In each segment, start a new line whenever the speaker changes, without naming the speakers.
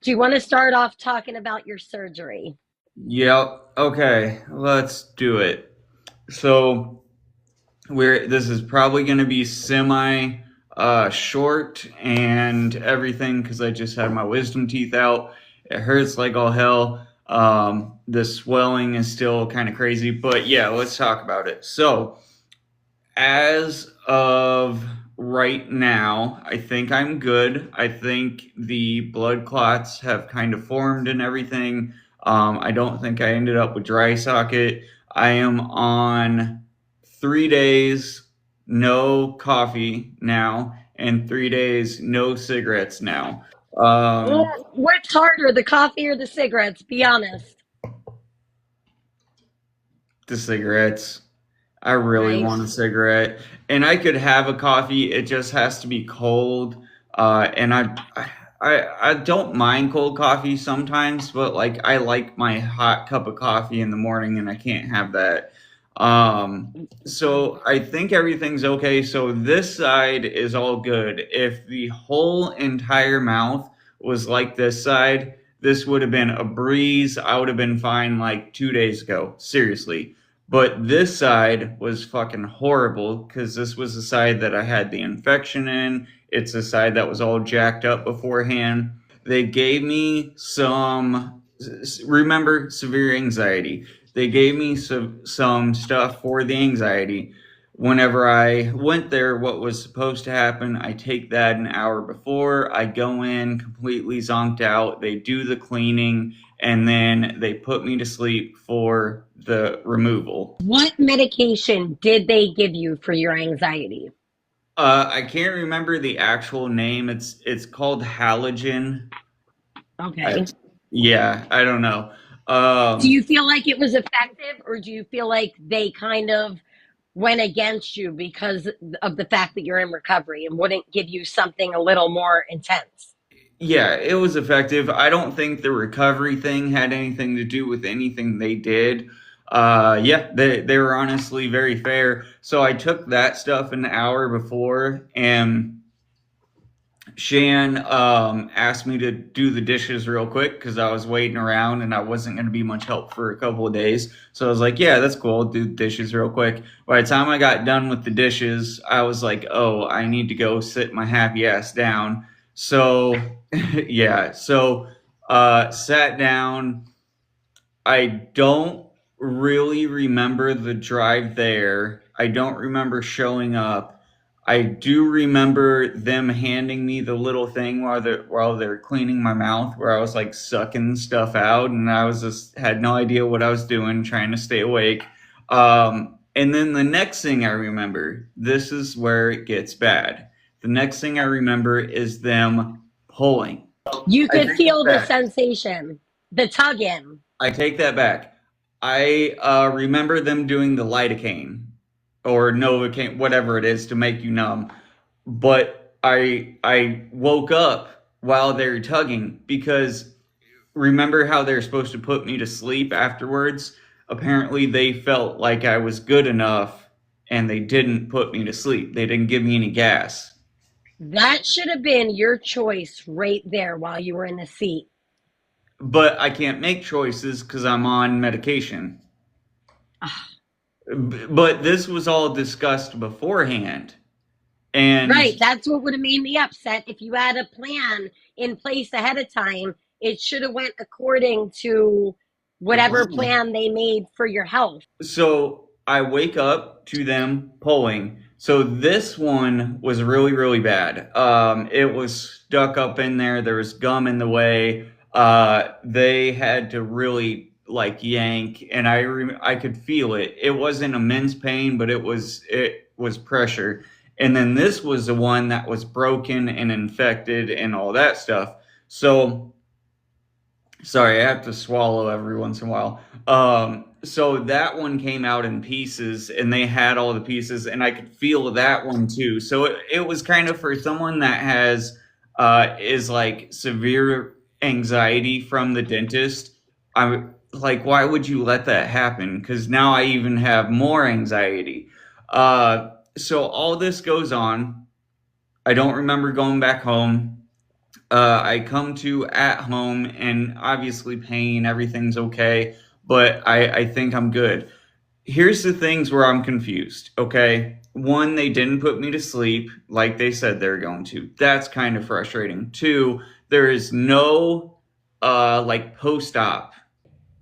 Do you want to start off talking about your surgery?
Yep. Okay, let's do it. So this is probably going to be semi short and everything because I just had my wisdom teeth out. It hurts like all hell. The swelling is still kind of crazy, but yeah, let's talk about it. So, as of right now, I think I'm good. I think the blood clots have kind of formed and everything. I don't think I ended up with dry socket. I am on 3 days no coffee now, and 3 days no cigarettes now. Um,
What's harder, the coffee or the cigarettes? Be honest,
the cigarettes. I really
right?
want a cigarette, and I could have a coffee. It just has to be cold. And I don't mind cold coffee sometimes, but like I like my hot cup of coffee in the morning, and I can't have that. So I think everything's okay. So this side is all good. If the whole entire mouth was like this side, this would have been a breeze. I would have been fine like 2 days ago. Seriously. But this side was fucking horrible because this was the side that I had the infection in. It's a side that was all jacked up beforehand. They gave me remember, severe anxiety. They gave me some stuff for the anxiety. Whenever I went there, what was supposed to happen, I take that an hour before. I go in completely zonked out. They do the cleaning and then they put me to sleep for the removal.
What medication did they give you for your anxiety?
I can't remember the actual name. It's called halogen. I,
Okay.
yeah, I don't know.
Do
Um,
you feel like it was effective, or do you feel like they kind of went against you because of the fact that you're in recovery and wouldn't give you something a little more intense?
yeah, it was effective. I don't think the recovery thing had anything to do with anything they did. Yeah, they were honestly very fair. So I took that stuff an hour before, and Shan asked me to do the dishes real quick because I was waiting around and I wasn't going to be much help for a couple of days. So I was like, yeah, that's cool. I'll do the dishes real quick. By the time I got done with the dishes, I was like, oh, I need to go sit my happy ass down. So, yeah. So, sat down. I don't really remember the drive there. I don't remember showing up. I do remember them handing me the little thing while they're cleaning my mouth, where I was like sucking stuff out, and I was just had no idea what I was doing, trying to stay awake. And then the next thing I remember, this is where it gets bad. The next thing I remember is them pulling.
You
I
could
take that
feel the
back.
sensation, the tugging.
I take that back. I remember them doing the lidocaine or novocaine, whatever it is, to make you numb. But I woke up while they're tugging because remember how they're supposed to put me to sleep afterwards? Apparently, they felt like I was good enough and they didn't put me to sleep. They didn't give me any gas.
That should have been your choice right there while you were in the seat.
But I can't make choices because I'm on medication. But this was all discussed beforehand. And
Right. That's what would have made me upset. If you had a plan in place ahead of time, it should have went according to
the
whatever
plan.
plan they made for your health.
So I wake up to them pulling. So this one was really, really bad. It was stuck up in there. There was gum in the way. They had to really like yank, and I could feel it. It wasn't immense pain, but it was pressure. And then this was the one that was broken and infected and all that stuff. So sorry, I have to swallow every once in a while. So that one came out in pieces, and they had all the pieces, and I could feel that one too. So it was kind of for someone that has is like severe anxiety from the dentist. I'm like, why would you let that happen? Because now I even have more anxiety. So all this goes on. I don't remember going back home. I come to at home, and obviously pain, everything's okay, but I think I'm good. Here's the things where I'm confused, okay? One, they didn't put me to sleep like they said they were going to. That's kind of frustrating. Two, there is no like post-op.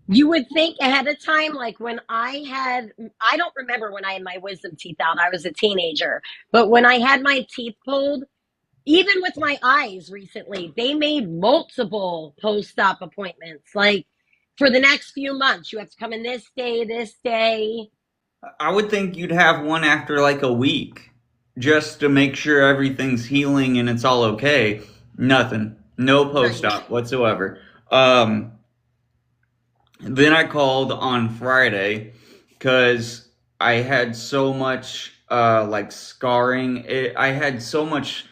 You would think ahead of time, like when I don't remember when I had my wisdom teeth out. I was a teenager. But when I had my teeth pulled, even with my eyes recently, they made multiple post op appointments. Like for the next few months, you have to come in this day, this day.
I would think you'd have one after like a week just to make sure everything's healing and it's all okay. Nothing. No
Right.
post-op whatsoever. Um, Then I called on Friday because I had so much like scarring. I had so much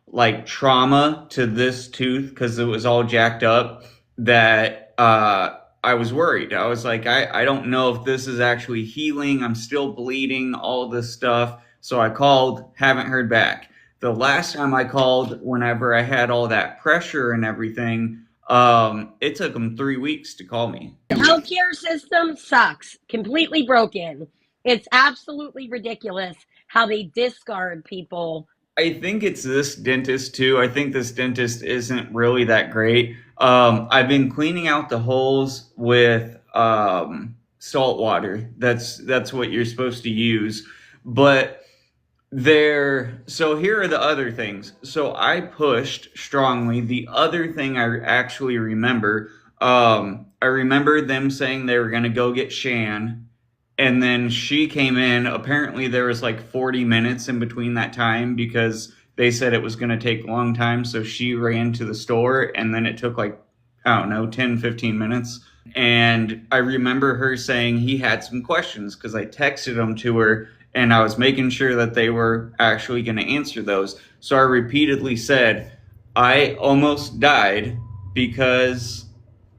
like trauma to this tooth because it was all jacked up that I was worried. I was like, I don't know if this is actually healing. I'm still bleeding, all this stuff. So I called, haven't heard back. The last time I called, whenever I had all that pressure and everything, it took them 3 weeks to call me.
The healthcare system sucks, completely broken. It's absolutely ridiculous how they discard people.
I think it's this dentist too. I think this dentist isn't really that great. I've been cleaning out the holes with salt water. That's what you're supposed to use. But so here are the other things. So I pushed strongly. The other thing I actually remember, I remember them saying they were going to go get Shan, and then she came in. Apparently, there was like 40 minutes in between that time because they said it was going to take a long time. So she ran to the store, and then it took like, I don't know, 10, 15 minutes. And I remember her saying he had some questions because I texted them to her and I was making sure that they were actually going to answer those. So I repeatedly said, I almost died because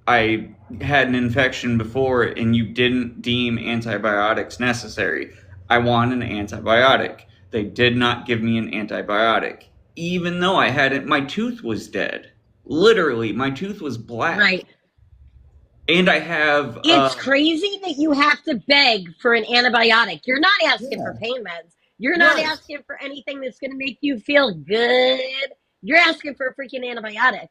I had an infection before and you didn't deem antibiotics necessary. I want an antibiotic. They did not give me an antibiotic, even though I had it. My tooth was dead. Literally, my tooth was black.
Right.
And I have,
It's crazy that you have to beg for an antibiotic. You're not asking for
yeah,
pain meds. You're not
right.
asking for anything that's going to make you feel good. You're asking for a freaking antibiotic.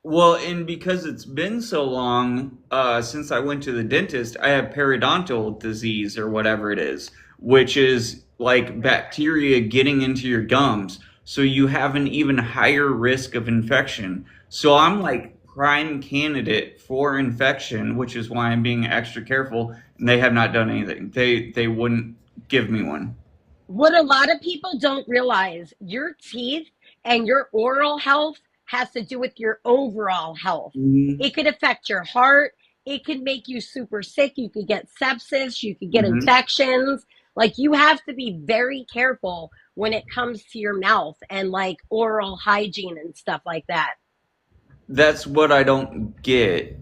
Well, and because it's been so long since I went to the dentist, I have periodontal disease or whatever it is, which is like bacteria getting into your gums. So you have an even higher risk of infection. So I'm like prime candidate for infection, which is why I'm being extra careful. And they have not done anything. They wouldn't give me one.
What a lot of people don't realize, your teeth and your oral health has to do with your overall health.
Hmm.
It could affect your heart. It could make you super sick. You could get sepsis. You could get
Hmm.
infections. Like, you have to be very careful when it comes to your mouth and like oral hygiene and stuff like that.
That's what I don't get.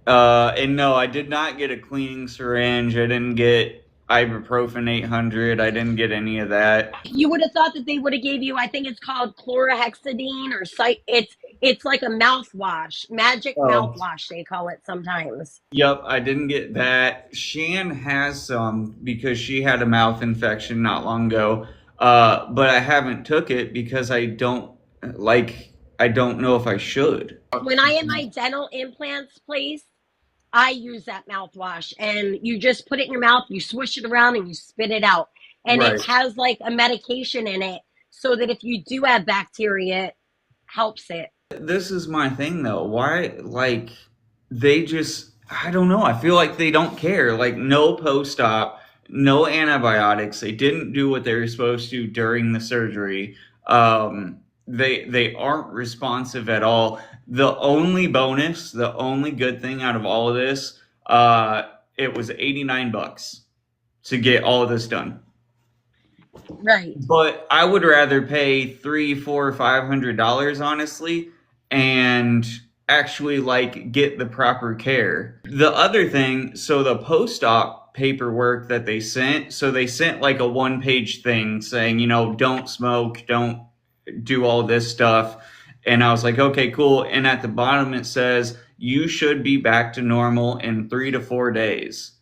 And no, I did not get a cleaning syringe. I didn't get ibuprofen 800. I didn't get any of that.
You would have thought that they would have gave you, I think it's called chlorhexidine or site. It's like a mouthwash, magic
Oh,
mouthwash they call it sometimes.
yep, I didn't get that. Shan has some because she had a mouth infection not long ago. But I haven't took it because I don't know if I should.
When I had my dental implants placed, I use that mouthwash, and you just put it in your mouth, you swish it around, and you spit it out. And it
Right.
has like a medication in it so that if you do have bacteria, it helps it.
This is my thing though. Why, like, they just, I don't know. I feel like they don't care. Like, no post op, no antibiotics. They didn't do what they were supposed to during the surgery. They aren't responsive at all. The only bonus, the only good thing out of all of this, it was 89 bucks to get all of this done.
Right.
But I would rather pay three, four, $500 honestly, and actually like get the proper care. The other thing, so the post-op paperwork that they sent, so they sent like a one-page thing saying, don't smoke, don't do all this stuff. And I was like, okay, cool. And at the bottom it says you should be back to normal in 3 to 4 days.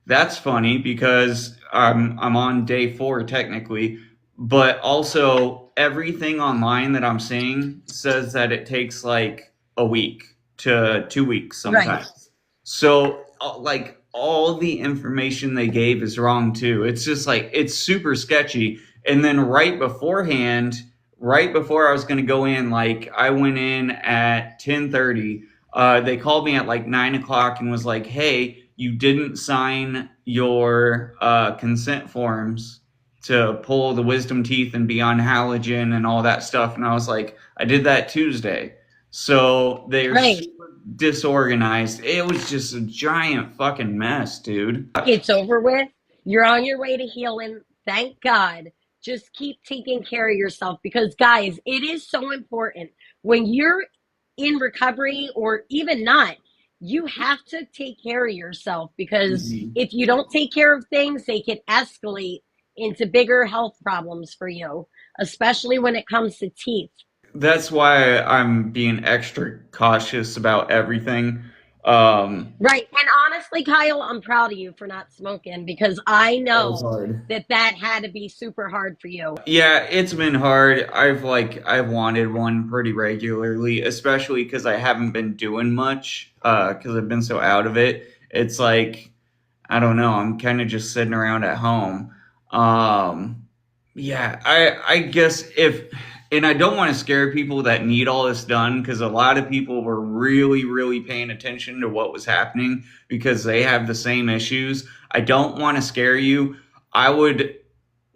That's funny because I'm on day 4 technically, but also everything online that I'm seeing says that it takes like a week to 2 weeks
Right.
sometimes. So like all the information they gave is wrong too. It's just like it's super sketchy. And then right before I was going to go in, like I went in at 10:30. They called me at like 9 o'clock and was like, "Hey, you didn't sign your consent forms to pull the wisdom teeth and be on halogen and all that stuff." And I was like, "I did that Tuesday." So they're
Right.
super disorganized. It was just a giant fucking mess, dude.
It's over with. You're on your way to healing. Thank God. Just keep taking care of yourself because, guys, it is so important when you're in recovery or even not. You have to take care of yourself because
Mhm.
if you don't take care of things, they can escalate into bigger health problems for you, especially when it comes to teeth.
That's why I'm being extra cautious about everything. Um,
Right. And honestly, Kyle, I'm proud of you for not smoking because I
that was
know
hard.
that that had to be super hard for you.
Yeah, it's been hard. I've wanted one pretty regularly, especially because I haven't been doing much because I've been so out of it. It's like I don't know. I'm kind of just sitting around at home. Um, yeah, I guess if and I don't want to scare people that need all this done because a lot of people were really paying attention to what was happening because they have the same issues. I don't want to scare you. I would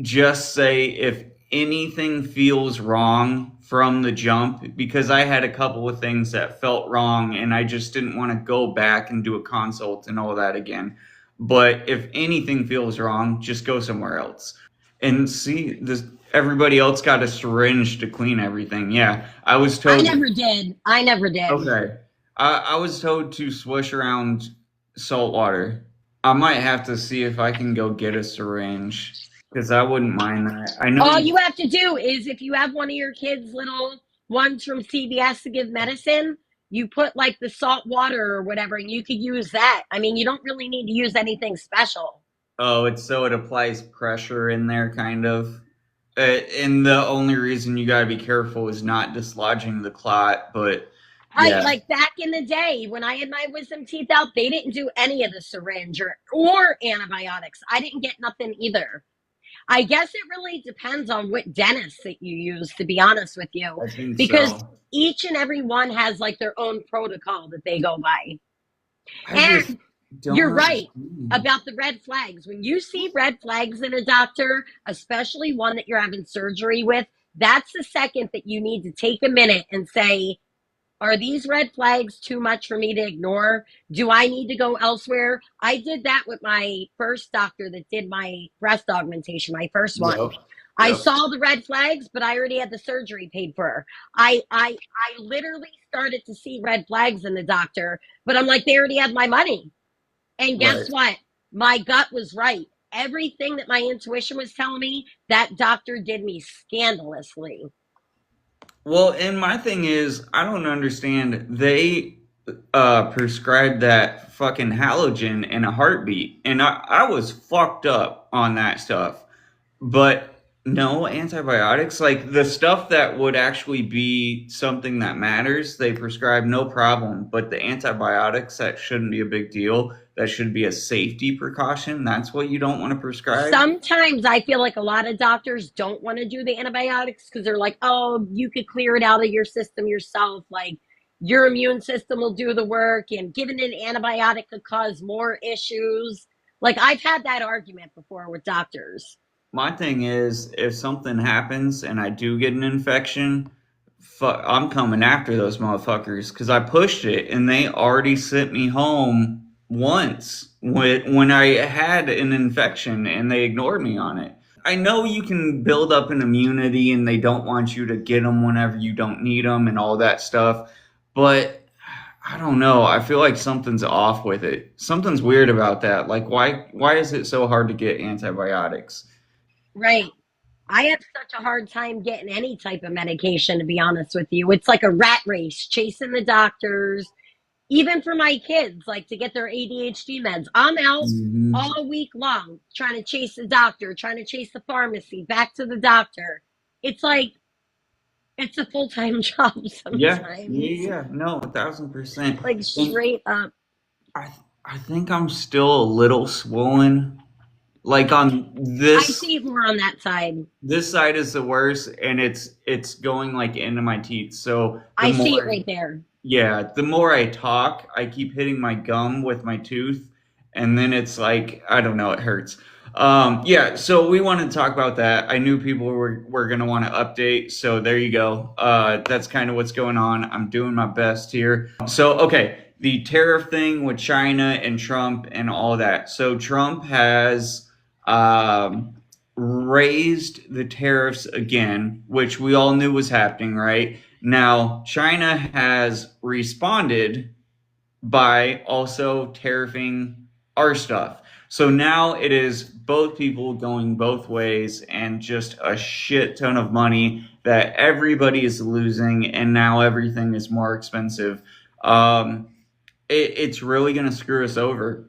just say if anything feels wrong from the jump, because I had a couple of things that felt wrong and I just didn't want to go back and do a consult and all that again. But if anything feels wrong, just go somewhere else. And see, this everybody else got a syringe to clean everything. Yeah, I was
I
told.
never did. I never did.
Okay, I was told to swish around salt water. I might have to see if I can go get a syringe because I wouldn't mind that. I know
All
you.
you have to do is if you have one of your kids' little ones from CVS to give medicine, you put like the salt water or whatever, and you could use that. I mean, you don't really need to use anything special.
Oh, it's so it applies pressure in there, kind of. And the only reason you gotta be careful is not dislodging the clot. But
Right,
yeah,
like back in the day when I had my wisdom teeth out, they didn't do any of the syringe or antibiotics. I didn't get nothing either. I guess it really depends on what dentist that you use, to be honest with you,
I think
because
so.
each and every one has like their own protocol that they go by.
I just
And
don't
you're right
understand.
about the red flags. When you see red flags in a doctor, especially one that you're having surgery with, that's the second that you need to take a minute and say, are these red flags too much for me to ignore? Do I need to go elsewhere? I did that with my first doctor that did my breast augmentation, my first one.
Yep.
I
Yep.
saw the red flags, but I already had the surgery paid for. I literally started to see red flags in the doctor, but I'm like, they already had my money. And guess
Right.
what? My gut was right. Everything that my intuition was telling me, that doctor did me scandalously.
Well, and my thing is, I don't understand. They prescribed that fucking halogen in a heartbeat, and I was fucked up on that stuff. But no antibiotics, like the stuff that would actually be something that matters, they prescribe no problem. But the antibiotics that shouldn't be a big deal, that should be a safety precaution. That's what you don't want to prescribe.
Sometimes I feel like a lot of doctors don't want to do the antibiotics because they're like, oh, you could clear it out of your system yourself. Like your immune system will do the work, and giving an antibiotic could cause more issues. Like I've had that argument before with doctors.
My thing is, if something happens and I do get an infection, I'm coming after those motherfuckers because I pushed it and they already sent me home once when I had an infection and they ignored me on it. I know you can build up an immunity and they don't want you to get them whenever you don't need them and all that stuff, but I don't know. I feel like something's off with it. Something's weird about that. Like why is it so hard to get antibiotics?
Right. I have such a hard time getting any type of medication, to be honest with you. It's like a rat race, chasing the doctors, even for my kids, like to get their ADHD meds. I'm out
Hmm.
all week long trying to chase the doctor, trying to chase the pharmacy, back to the doctor. It's like it's a full time job
Yeah,
sometimes,
yeah, no, 1,000%.
like
And
straight up.
I I think I'm still a little swollen. Like on
I see more on that side.
this side is the worst, and it's going like into my teeth. So the
I see it
more,
right there.
yeah, the more I talk, I keep hitting my gum with my tooth, and then it's like I don't know, it hurts. Yeah, so we want to talk about that. I knew people were gonna want to update, so there you go. That's kind of what's going on. I'm doing my best here. So okay, the tariff thing with China and Trump and all that. So Trump has um, raised the tariffs again, which we all knew was happening, right? Now, China has responded by also tariffing our stuff. So now it is both people going both ways and just a shit ton of money that everybody is losing, and now everything is more expensive. It's really going to screw us over.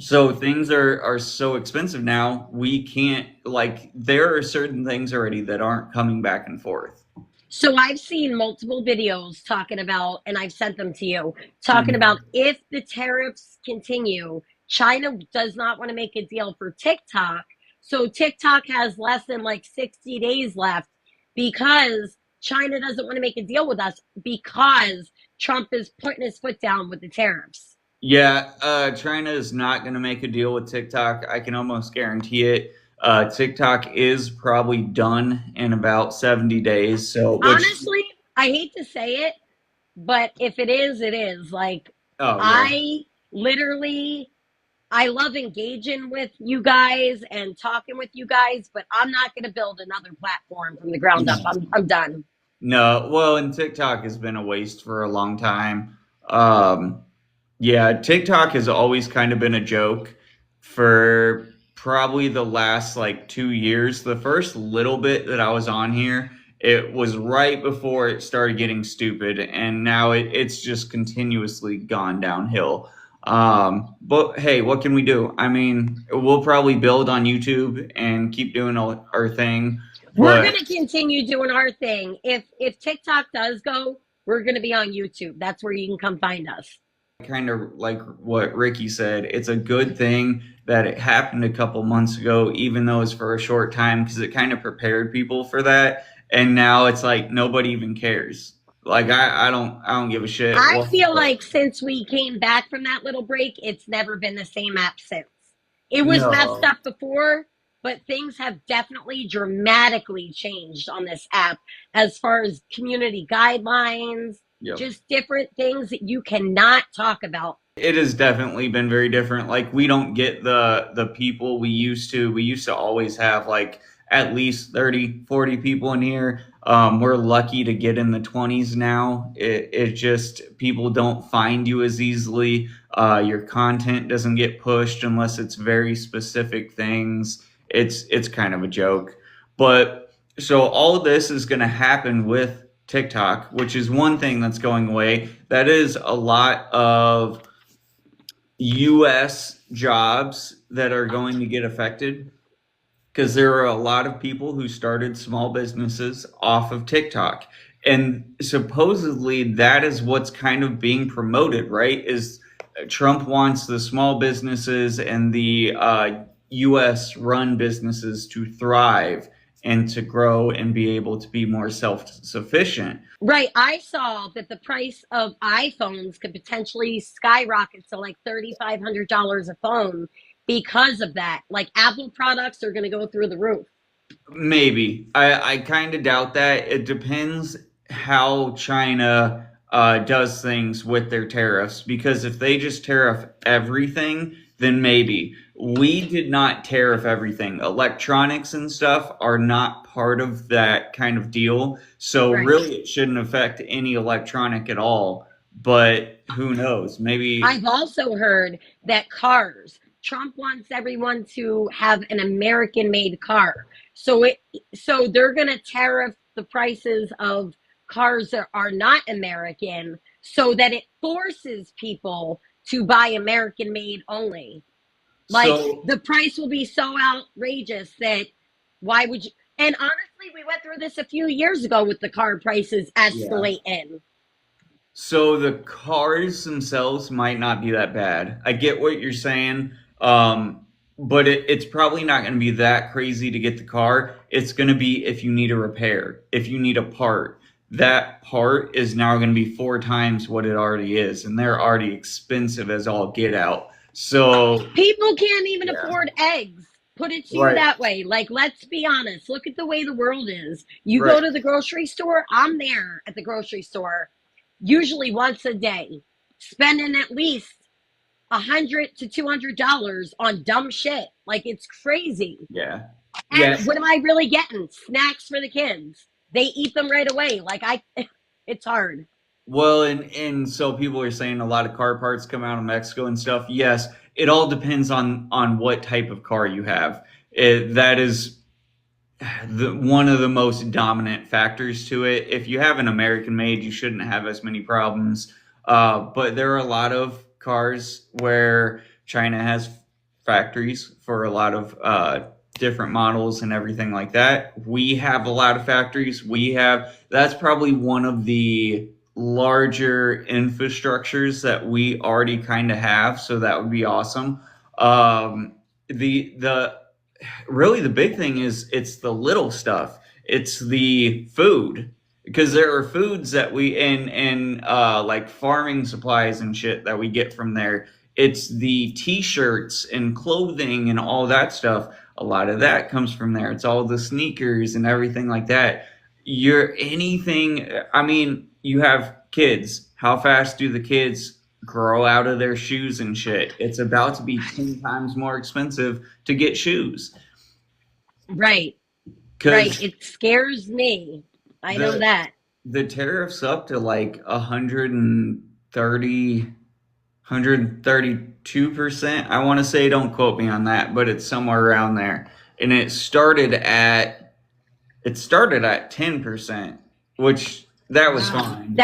So things are so expensive now, we can't, like, there are certain things already that aren't coming back and forth.
So I've seen multiple videos talking about, and I've sent them to you, talking about
Mhm.
if the tariffs continue, China does not want to make a deal for TikTok. So TikTok has less than like 60 days left because China doesn't want to make a deal with us because Trump is putting his foot down with the tariffs.
Yeah, China is not going to make a deal with TikTok. I can almost guarantee it. TikTok is probably done in about 70 days. So, which,
Honestly, I hate to say it, but if it is, it is. Like,
oh, yeah.
I literally I love engaging with you guys and talking with you guys, but I'm not going to build another platform from the ground up. I'm done.
No, well, and TikTok has been a waste for a long time. Um, Yeah, TikTok has always kind of been a joke for probably the last like 2 years. The first little bit that I was on here, it was right before it started getting stupid, and now it's just continuously gone downhill. But hey, what can we do? I mean, we'll probably build on YouTube and keep doing our thing,
We're
but
going to continue doing our thing. If TikTok does go, we're going to be on YouTube. That's where you can come find us.
kind of like what Ricky said, it's a good thing that it happened a couple months ago, even though it's for a short time, because it kind of prepared people for that. And now it's like nobody even cares. Like I don't give a shit.
I
Well,
feel like since we came back from that little break, it's never been the same app since. It was messed
no.
up before, but things have definitely dramatically changed on this app as far as community guidelines,
Yep.
just different things that you cannot talk about.
It has definitely been very different. Like we don't get the people we used to. We used to always have like at least 30, 40 people in here. We're lucky to get in the 20s now. It just people don't find you as easily. Your content doesn't get pushed unless it's very specific things. It's kind of a joke. But so all of this is going to happen with TikTok, which is one thing that's going away. That is a lot of US jobs that are going to get affected because there are a lot of people who started small businesses off of TikTok. And supposedly that is what's kind of being promoted, right? Is Trump wants the small businesses and the US run businesses to thrive and to grow and be able to be more self sufficient.
Right. I saw that the price of iPhones could potentially skyrocket to like $3,500 a phone because of that. Like Apple products are going to go through the roof.
Maybe. I kind of doubt that. It depends how China does things with their tariffs, because if they just tariff everything, then maybe. We did not tariff everything. Electronics and stuff are not part of that kind of deal. So
Right.
really, it shouldn't affect any electronic at all. But who knows? Maybe.
I've also heard that cars, Trump wants everyone to have an American made car. So they're going to tariff the prices of cars that are not American so that it forces people to buy American made only. Like
So
the price will be so outrageous that why would you? And honestly, we went through this a few years ago with the car prices
yeah.
escalating.
So the cars themselves might not be that bad. I get what you're saying, but it's probably not going to be that crazy to get the car. It's going to be if you need a repair, if you need a part. That part is now going to be four times what it already is, and they're already expensive as all get out. So
People can't even
yeah,
afford eggs. Put it to you
right,
that way. Like, let's be honest. Look at the way the world is. You go
right,
to the grocery store, I'm there at the grocery store usually once a day, spending at least $100 to $200 on dumb shit. Like, it's crazy.
yeah,
And
yeah.
what am I really getting? Snacks for the kids. They eat them right away. It's hard.
Well, and so people are saying a lot of car parts come out of Mexico and stuff. Yes, it all depends on what type of car you have. That is one of the most dominant factors to it. If you have an American made, you shouldn't have as many problems. But there are a lot of cars where China has factories for a lot of different models and everything like that. We have a lot of factories. That's probably one of the larger infrastructures that we already kind of have. So that would be awesome. The really the big thing is it's the little stuff. It's the food because there are foods that we and like farming supplies and shit that we get from there. It's the t-shirts and clothing and all that stuff. A lot of that comes from there. It's all the sneakers and everything like that. You're anything. I mean, you have kids. How fast do the kids grow out of their shoes and shit? It's about to be 10 times more expensive to get shoes.
Right. Right.
Because
It scares me. I know
the
that.
the tariffs up to like 132%. I want to say, don't quote me on that, but it's somewhere around there. And it started at 10%, which that was
Wow.
fine.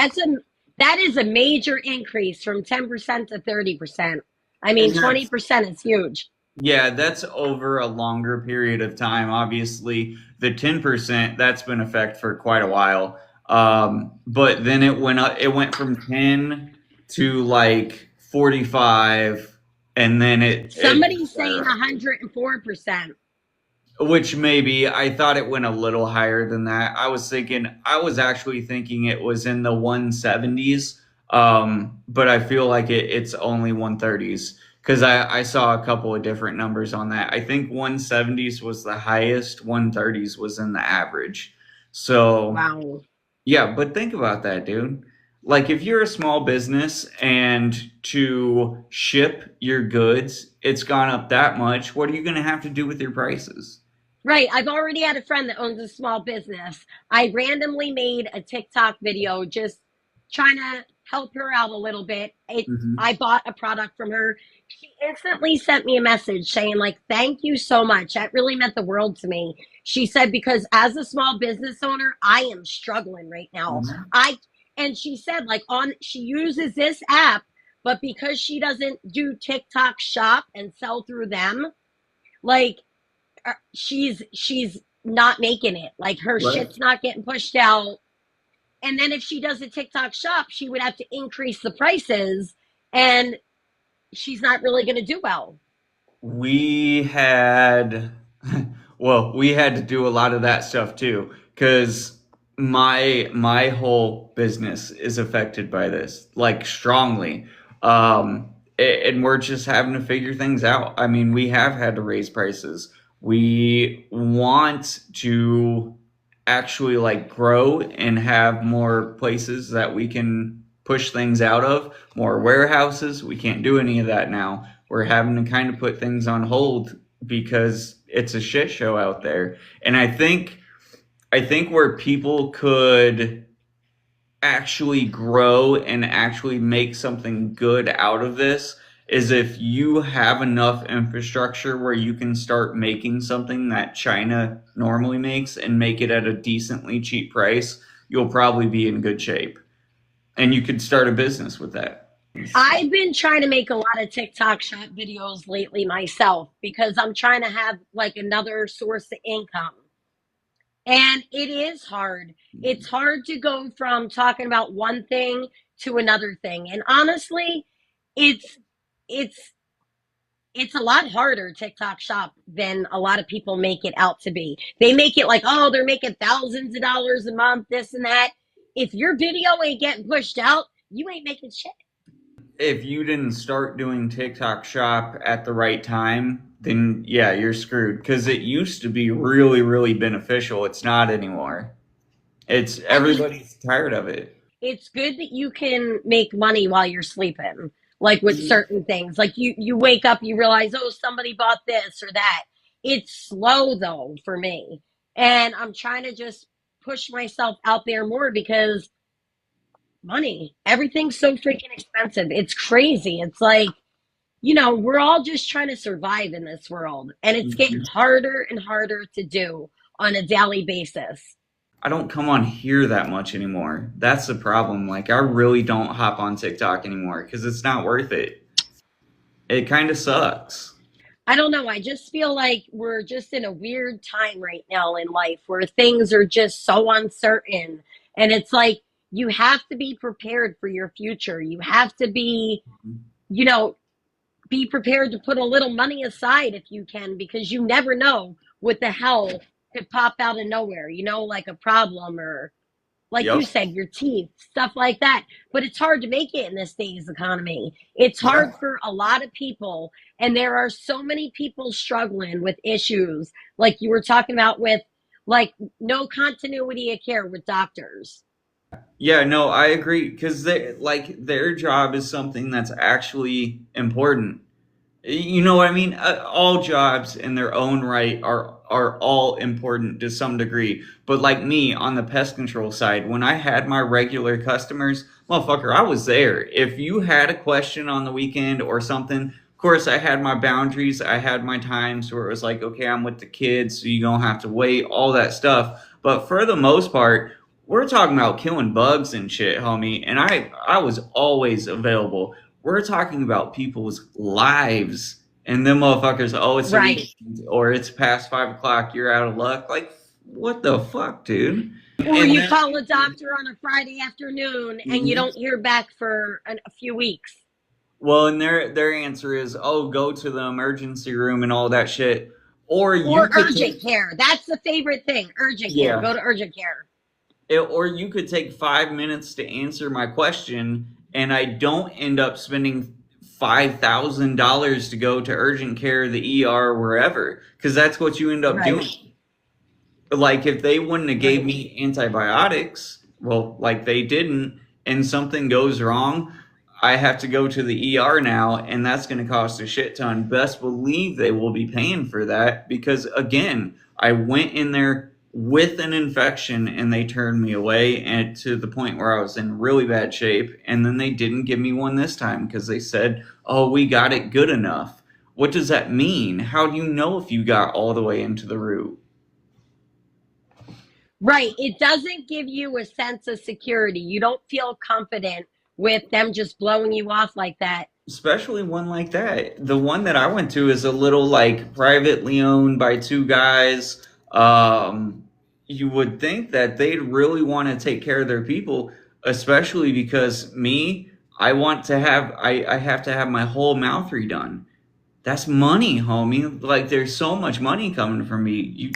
That is a major increase from 10% to 30%. I mean,
And that's
20% is huge.
Yeah, that's over a longer period of time. Obviously, the 10%, that's been in effect for quite a while. But then it went up, it went from 10 to like 45, and then it
Somebody's saying 104%.
which maybe I thought it went a little higher than that. I was actually thinking it was in the 170s, but I feel like it's only 130s because I saw a couple of different numbers on that. I think 170s was the highest, 130s was in the average. So
Wow.
yeah, but think about that, dude. Like if you're a small business and to ship your goods, it's gone up that much, what are you going to have to do with your prices?
Right. I've already had a friend that owns a small business. I randomly made a TikTok video just trying to help her out a little bit.
Hmm.
I bought a product from her. She instantly sent me a message saying like, "Thank you so much. That really meant the world to me." She said because as a small business owner, I am struggling right now.
Hmm.
I and she said like on she uses this app, but because she doesn't do TikTok shop and sell through them, like she's not making it. Like her
Right.
shit's not getting pushed out. And then if she does a TikTok shop, she would have to increase the prices, and she's not really going to do well.
We had, well, we had to do a lot of that stuff too, because my whole business is affected by this, like strongly. And we're just having to figure things out. I mean, we have had to raise prices. We want to actually like grow and have more places that we can push things out of, more warehouses. We can't do any of that now. We're having to kind of put things on hold because it's a shit show out there. And I think where people could actually grow and actually make something good out of this is if you have enough infrastructure where you can start making something that China normally makes and make it at a decently cheap price, you'll probably be in good shape. And you could start a business with that.
I've been trying to make a lot of TikTok shop videos lately myself because I'm trying to have like another source of income. And it is hard. It's hard to go from talking about one thing to another thing. And honestly, it's it's it's a lot harder TikTok shop than a lot of people make it out to be. They make it like, oh, they're making thousands of dollars a month, this and that. If your video ain't getting pushed out, you ain't making shit.
If you didn't start doing TikTok shop at the right time, then yeah, you're screwed. Because it used to be really, really beneficial. It's not anymore. It's
I mean,
everybody's tired of it.
it's good that you can make money while you're sleeping, like with certain things. Like you wake up, you realize, oh, somebody bought this or that. It's slow though for me. And I'm trying to just push myself out there more because money, everything's so freaking expensive. It's crazy. It's like, we're all just trying to survive in this world, and it's getting harder and harder to do on a daily basis.
I don't come on here that much anymore. That's the problem. Like, I really don't hop on TikTok anymore because it's not worth it. It kind of sucks.
I don't know. I just feel like we're just in a weird time right now in life where things are just so uncertain. And it's like you have to be prepared for your future. You have to you know, be prepared to put a little money aside if you can, because you never know what the hell could pop out of nowhere, like a problem or like you
Yep.
said, your teeth, stuff like that. But it's hard to make it in this day's economy. It's hard
Yeah.
for a lot of people. And there are so many people struggling with issues, like you were talking about with like no continuity of care with doctors.
Yeah, no, I agree because their job is something that's actually important. You know what I mean? All jobs in their own right are all important to some degree. But like me on the pest control side, when I had my regular customers, motherfucker, I was there. If you had a question on the weekend or something, of course I had my boundaries. I had my times where it was like, okay, I'm with the kids, so you don't have to wait, all that stuff. But for the most part, we're talking about killing bugs and shit, homie. And I was always available. We're talking about people's lives. And them motherfuckers, oh, it's a
Right.
weekend or it's past 5 o'clock, you're out of luck. Like, what the fuck, dude?
Or
And
you
then,
call a doctor on a Friday afternoon and you
mhm.
don't hear back for a few weeks.
Well, and their answer is, oh, go to the emergency room and all that shit. Or you
Or
could take,
urgent care. That's the favorite thing. Urgent care.
yeah,
Go to urgent care.
or you could take 5 minutes to answer my question, and I don't end up spending $5,000 to go to urgent care, the ER, wherever, because that's what you end up doing.
Right.
Like if they wouldn't have gave
Right.
me antibiotics, well, like they didn't, and something goes wrong, I have to go to the ER now, and that's going to cost a shit ton. Best believe they will be paying for that because again, I went in there with an infection and they turned me away, and to the point where I was in really bad shape, and then they didn't give me one this time because they said, "Oh, we got it good enough." What does that mean? How do you know if you got all the way into the root?
Right. It doesn't give you a sense of security. You don't feel confident with them just blowing you off like that.
Especially one like that. The one that I went to is a little like privately owned by two guys. You would think that they'd really want to take care of their people, especially because me, I have to have my whole mouth redone. That's money, homie. Like there's so much money coming from me.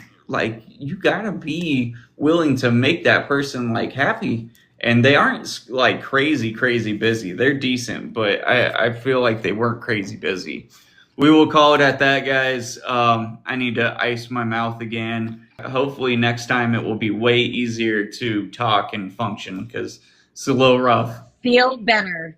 You gotta be willing to make that person like happy. And they aren't like crazy, crazy busy. They're decent, but I feel like they weren't crazy busy. We will call it at that, guys. I need to ice my mouth again. Hopefully next time it will be way easier to talk and function because it's a little rough.
Feel better.